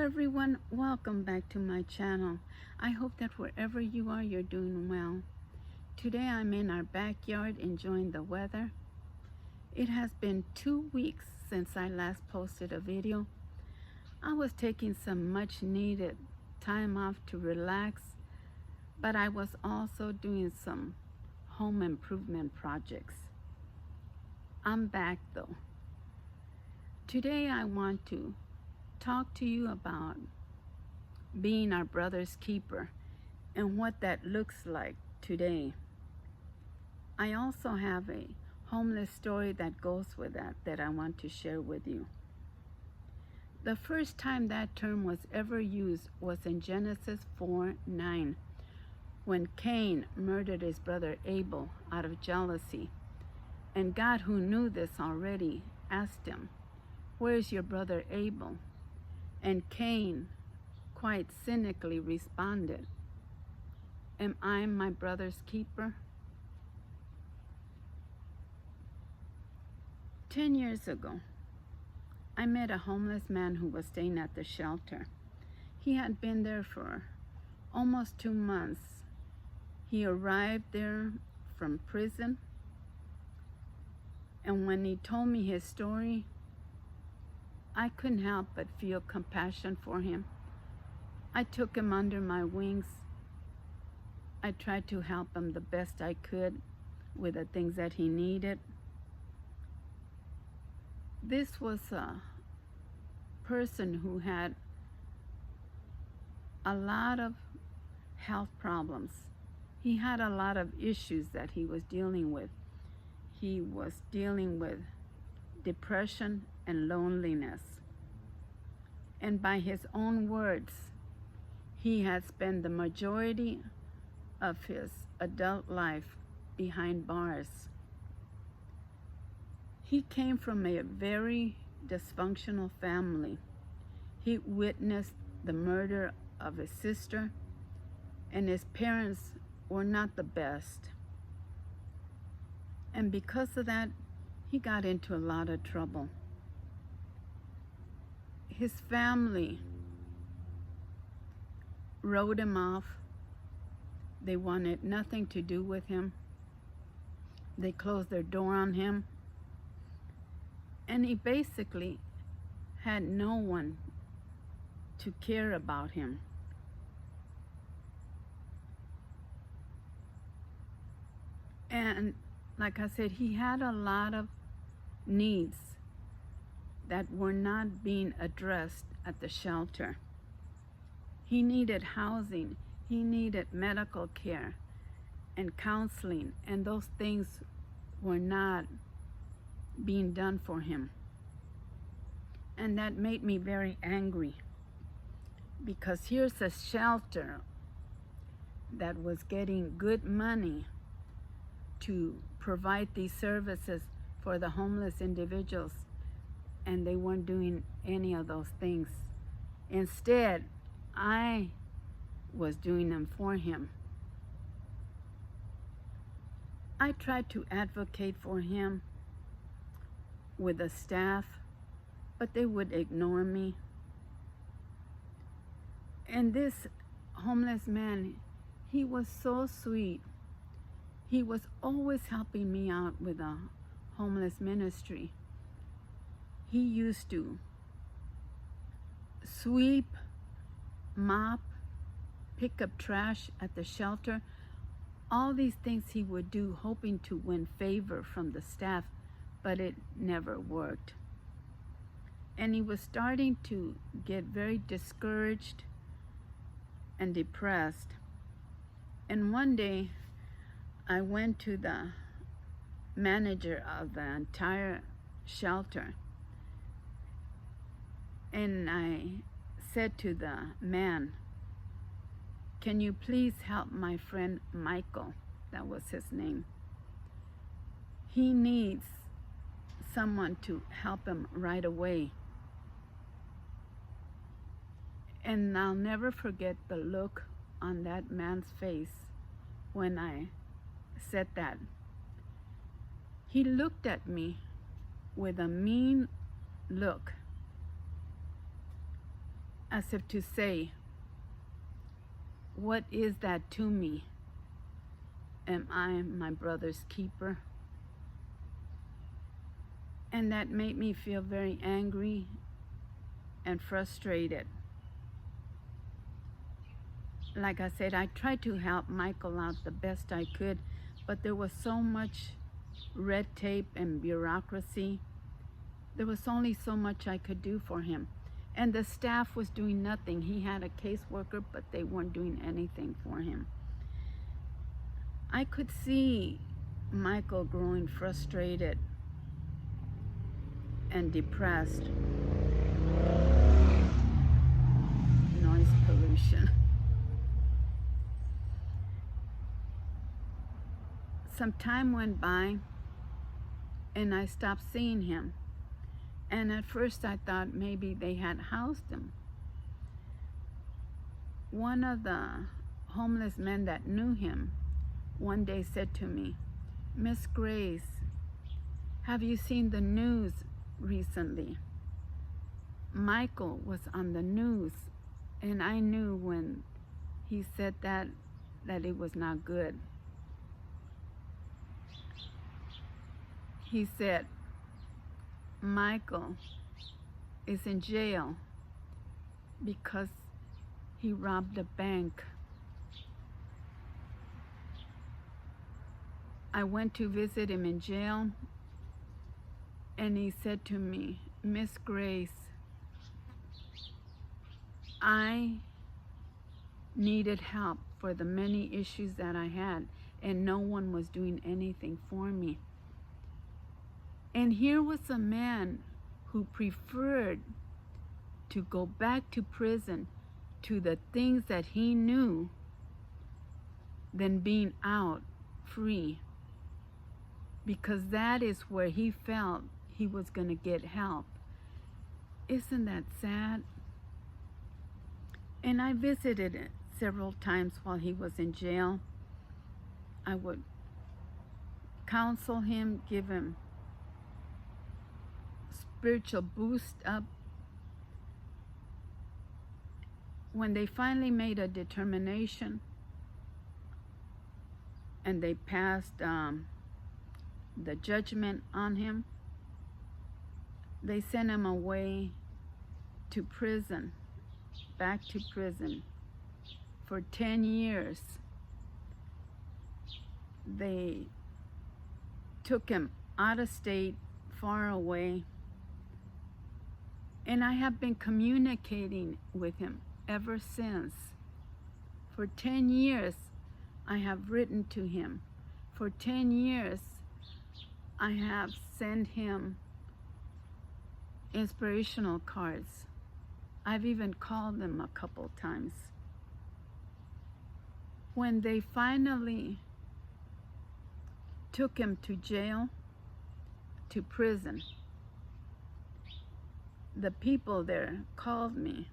everyone, welcome back to my channel. I hope that wherever you are, you're doing well. Today I'm in our backyard enjoying the weather. It has been 2 weeks since I last posted a video. I was taking some much needed time off to relax, but I was also doing some home improvement projects. I'm back though. Today I want to talk to you about being our brother's keeper and what that looks like today. I also have a homeless story that goes with that I want to share with you. The first time that term was ever used was in Genesis 4:9, when Cain murdered his brother Abel out of jealousy. And God, who knew this already, asked him, "Where's your brother Abel?" And Cain quite cynically responded, "Am I my brother's keeper?" 10 years ago, I met a homeless man who was staying at the shelter. He had been there for almost 2 months. He arrived there from prison, and when he told me his story, I couldn't help but feel compassion for him. I took him under my wings. I tried to help him the best I could with the things that he needed. This was a person who had a lot of health problems. He had a lot of issues that he was dealing with. He was dealing with depression and loneliness. And by his own words, he had spent the majority of his adult life behind bars. He came from a very dysfunctional family. He witnessed the murder of his sister, and his parents were not the best. And because of that, he got into a lot of trouble. His family wrote him off. They wanted nothing to do with him. They closed their door on him. And he basically had no one to care about him. And like I said, he had a lot of needs that were not being addressed at the shelter. He needed housing, he needed medical care and counseling, and those things were not being done for him. And that made me very angry, because here's a shelter that was getting good money to provide these services for the homeless individuals, and they weren't doing any of those things. Instead, I was doing them for him. I tried to advocate for him with the staff, but they would ignore me. And this homeless man, he was so sweet. He was always helping me out with a homeless ministry. He used to sweep, mop, pick up trash at the shelter. All these things he would do, hoping to win favor from the staff, but it never worked. And he was starting to get very discouraged and depressed. And one day, I went to the manager of the entire shelter, and I said to the man, "Can you please help my friend Michael?" That was his name. "He needs someone to help him right away." And I'll never forget the look on that man's face when I said that. He looked at me with a mean look, as if to say, what is that to me? Am I my brother's keeper? And that made me feel very angry and frustrated. Like I said, I tried to help Michael out the best I could, but there was so much red tape and bureaucracy. There was only so much I could do for him. And the staff was doing nothing. He had a caseworker, but they weren't doing anything for him. I could see Michael growing frustrated and depressed. Noise pollution. Some time went by and I stopped seeing him. And at first I thought maybe they had housed him. One of the homeless men that knew him one day said to me, "Miss Grace, have you seen the news recently?" Michael was on the news, and I knew when he said that it was not good. He said, "Michael is in jail because he robbed a bank." I went to visit him in jail, and he said to me, "Miss Grace, I needed help for the many issues that I had, and no one was doing anything for me." And here was a man who preferred to go back to prison to the things that he knew than being out free, because that is where he felt he was going to get help. Isn't that sad? And I visited it several times while he was in jail. I would counsel him, give him spiritual boost up. When they finally made a determination and they passed the judgment on him, they sent him away to prison, back to prison for 10 years. They took him out of state, far away. And I have been communicating with him ever since. For 10 years, I have written to him. For 10 years, I have sent him inspirational cards. I've even called him a couple times. When they finally took him to jail, to prison, the people there called me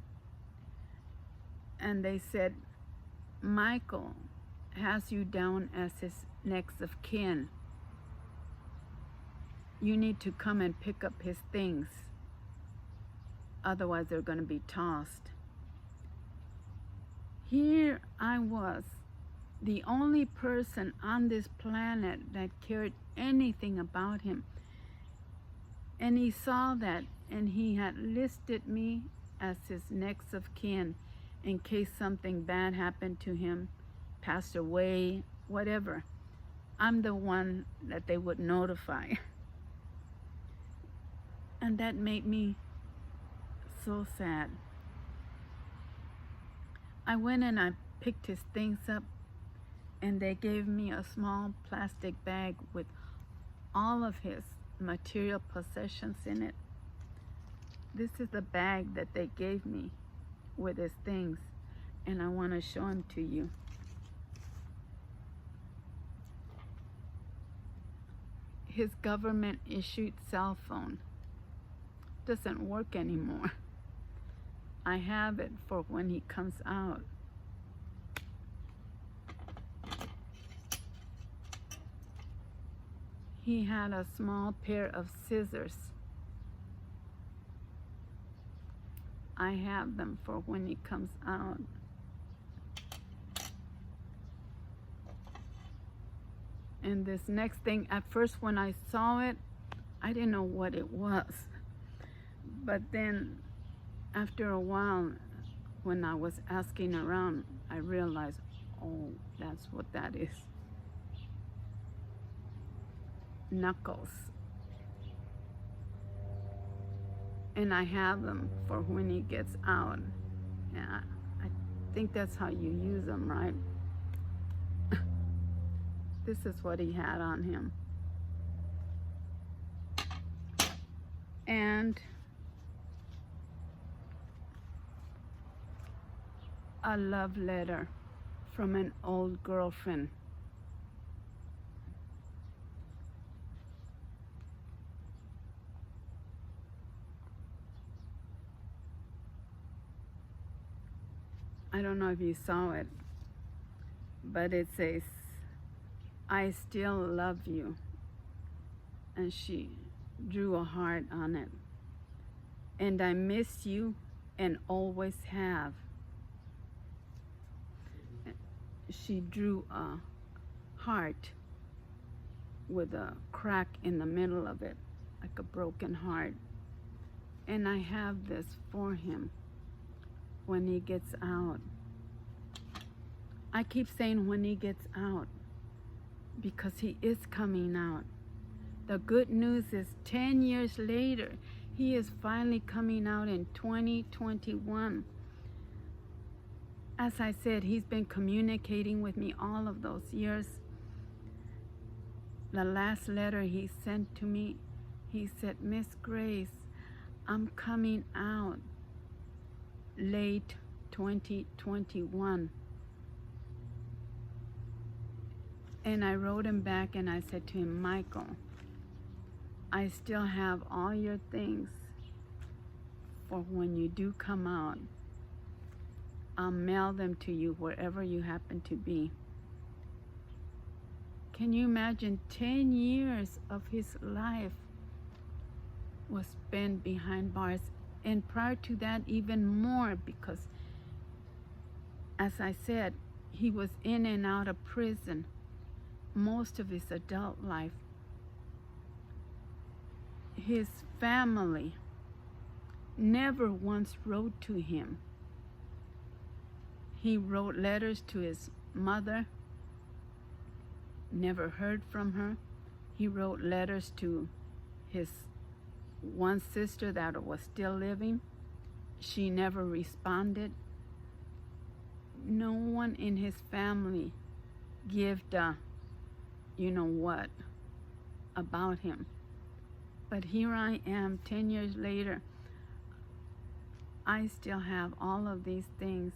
and they said, "Michael has you down as his next of kin. You need to come and pick up his things. Otherwise, they're going to be tossed." Here I was, the only person on this planet that cared anything about him. And he saw that, and he had listed me as his next of kin in case something bad happened to him, passed away, whatever. I'm the one that they would notify. And that made me so sad. I went and I picked his things up, and they gave me a small plastic bag with all of his material possessions in it. This is the bag that they gave me with his things, and I want to show them to you. His government issued cell phone doesn't work anymore. I have it for when he comes out. He had a small pair of scissors. I have them for when he comes out. And this next thing, at first when I saw it, I didn't know what it was. But then after a while, when I was asking around, I realized, oh, that's what that is. Knuckles. And I have them for when he gets out. Yeah, I think that's how you use them, right? This is what he had on him. And a love letter from an old girlfriend. I don't know if you saw it, but it says, I still love you. And she drew a heart on it. And I miss you and always have. She drew a heart with a crack in the middle of it, like a broken heart. And I have this for him when he gets out. I keep saying when he gets out, because he is coming out. The good news is 10 years later, he is finally coming out in 2021. As I said, he's been communicating with me all of those years. The last letter he sent to me, he said, Miss Grace, I'm coming out late 2021. And I wrote him back and I said to him, Michael, I still have all your things for when you do come out. I'll mail them to you wherever you happen to be. Can you imagine 10 years of his life was spent behind bars? And prior to that, even more, because as I said, he was in and out of prison most of his adult life. His family never once wrote to him. He wrote letters to his mother, never heard from her. He wrote letters to his one sister that was still living. She never responded. No one in his family gave the you know what about him. But here I am 10 years later. I still have all of these things,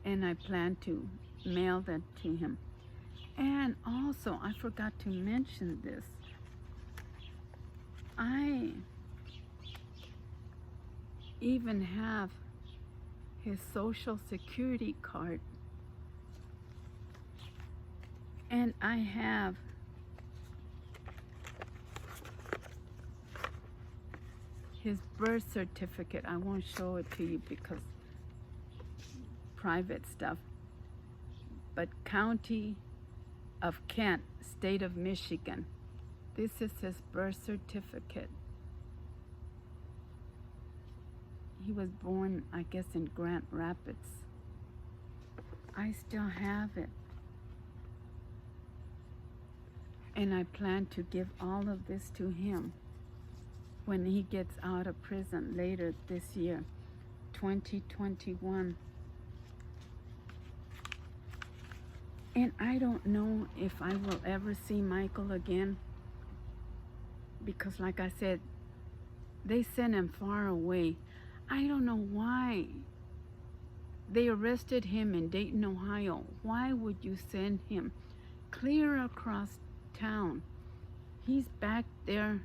and I plan to mail them to him. And also, I forgot to mention this. I even have his Social Security card. And I have his birth certificate. I won't show it to you because private stuff. But County of Kent, State of Michigan. This is his birth certificate. He was born, I guess, in Grand Rapids. I still have it. And I plan to give all of this to him when he gets out of prison later this year, 2021. And I don't know if I will ever see Michael again, because like I said, they sent him far away. I don't know why. They arrested him in Dayton, Ohio. Why would you send him clear across town? He's back there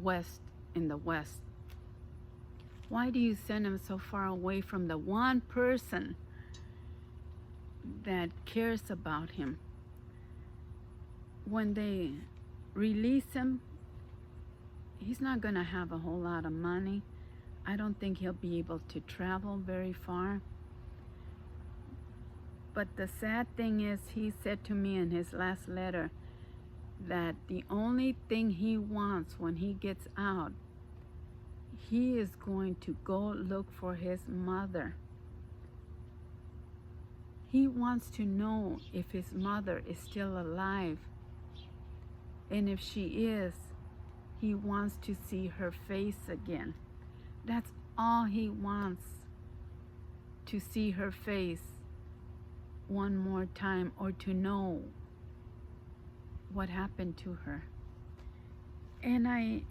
west, in the west. Why do you send him so far away from the one person that cares about him? When they release him, he's not going to have a whole lot of money. I don't think he'll be able to travel very far. But the sad thing is, he said to me in his last letter that the only thing he wants when he gets out, he is going to go look for his mother. He wants to know if his mother is still alive. And if she is, he wants to see her face again. That's all he wants, to see her face one more time, or to know what happened to her. And I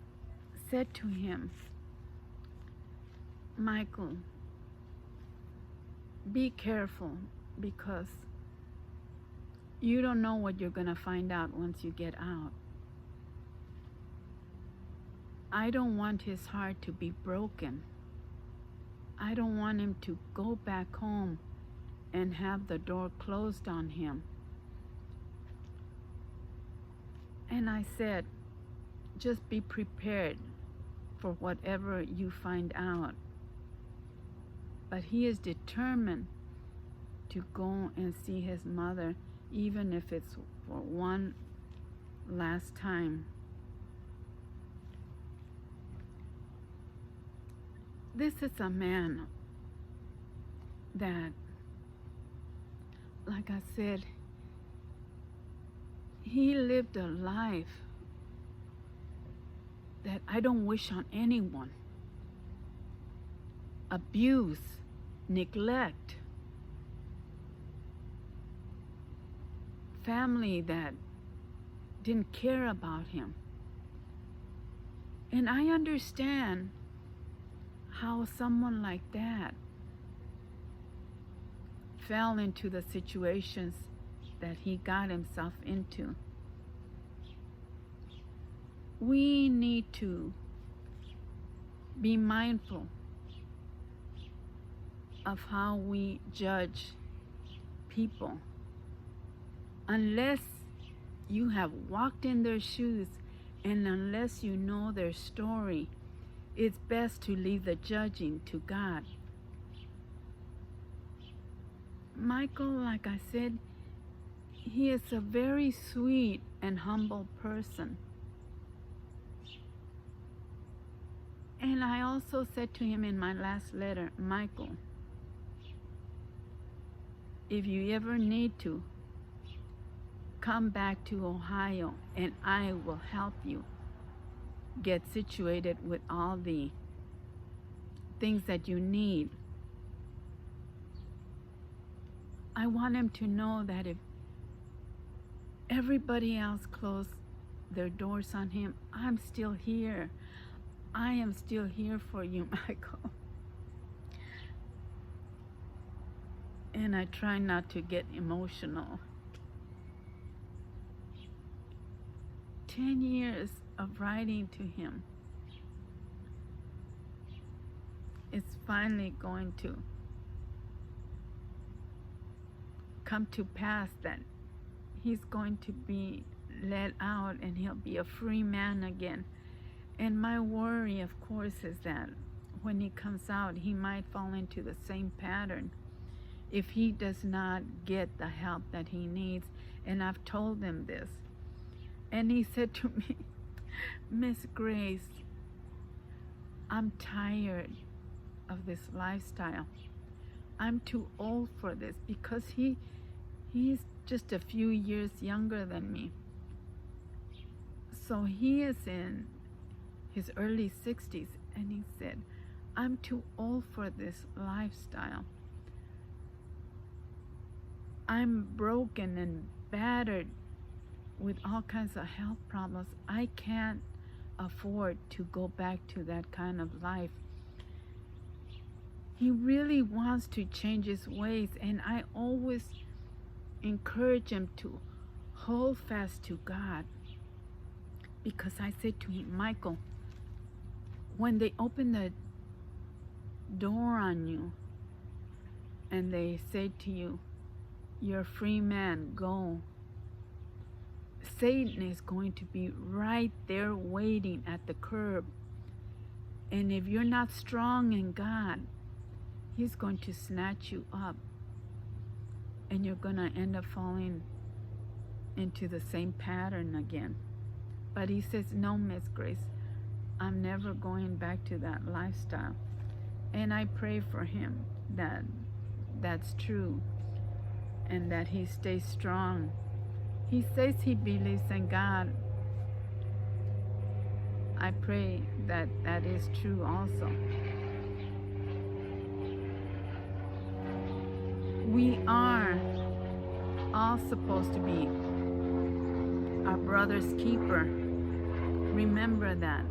said to him, Michael, be careful, because you don't know what you're going to find out once you get out. I don't want his heart to be broken. I don't want him to go back home and have the door closed on him. And I said, just be prepared for whatever you find out. But he is determined to go and see his mother, even if it's for one last time. This is a man that, like I said, he lived a life that I don't wish on anyone. Abuse, neglect, family that didn't care about him. And I understand how someone like that fell into the situations that he got himself into. We need to be mindful of how we judge people. Unless you have walked in their shoes and unless you know their story, it's best to leave the judging to God. Michael, like I said, he is a very sweet and humble person. And I also said to him in my last letter, Michael, if you ever need to, come back to Ohio and I will help you get situated with all the things that you need. I want him to know that if everybody else closed their doors on him, I'm still here. I am still here for you, Michael. And I try not to get emotional. 10 years of writing to him. It's finally going to come to pass that he's going to be let out and he'll be a free man again. And my worry, of course, is that when he comes out, he might fall into the same pattern if he does not get the help that he needs. And I've told him this. And he said to me, Miss Grace, I'm tired of this lifestyle. I'm too old for this, because he's just a few years younger than me. So he is in his early 60s, and he said, I'm too old for this lifestyle. I'm broken and battered with all kinds of health problems. I can't afford to go back to that kind of life. He really wants to change his ways, and I always encourage him to hold fast to God. Because I said to him, Michael, when they open the door on you and they say to you, you're a free man, go, Satan is going to be right there waiting at the curb. And if you're not strong in God, he's going to snatch you up. And you're going to end up falling into the same pattern again. But he says, no, Miss Grace, I'm never going back to that lifestyle. And I pray for him that that's true and that he stays strong. He says he believes in God. I pray that that is true also. We are all supposed to be our brother's keeper. Remember that.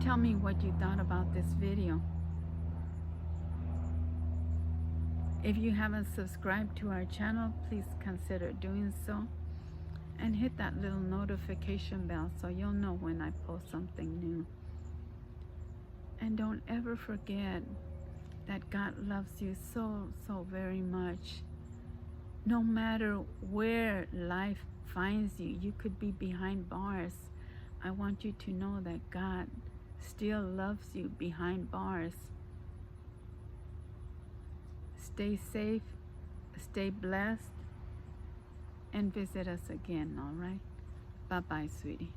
Tell me what you thought about this video. If you haven't subscribed to our channel, please consider doing so. And hit that little notification bell so you'll know when I post something new. And don't ever forget that God loves you so, so very much. No matter where life finds you, you could be behind bars. I want you to know that God still loves you behind bars. Stay safe, stay blessed, and visit us again, all right? Bye-bye, sweetie.